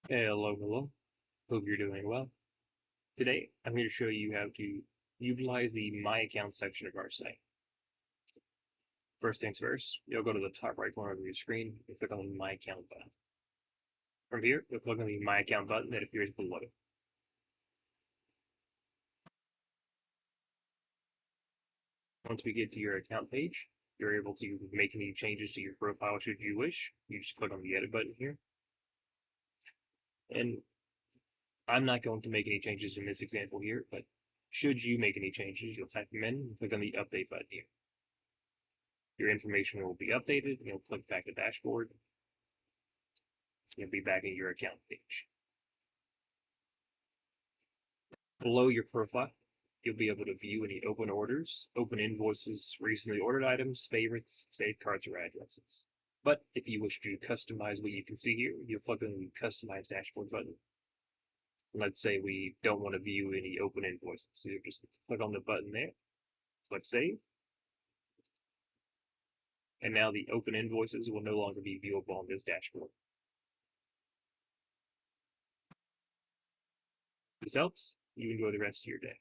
Hello, hello. Hope you're doing well. Today, I'm going to show you how to utilize the My Account section of our site. First things first, you'll go to the top right corner of your screen and click on the My Account button. From here, you'll click on the My Account button that appears below. Once we get to your account page, you're able to make any changes to your profile should you wish. You just click on the Edit button here. And I'm not going to make any changes in this example here, but should you make any changes, you'll type them in and click on the Update button here. Your information will be updated. You'll click back to dashboard. You'll be back at your account page. Below your profile, you'll be able to view any open orders, open invoices, recently ordered items, favorites, saved cards, or addresses. But if you wish to customize what you can see here, you'll click on the Customize Dashboard button. Let's say we don't want to view any open invoices, so you just click on the button there, click Save, and now the open invoices will no longer be viewable on this dashboard. If this helps, you enjoy the rest of your day.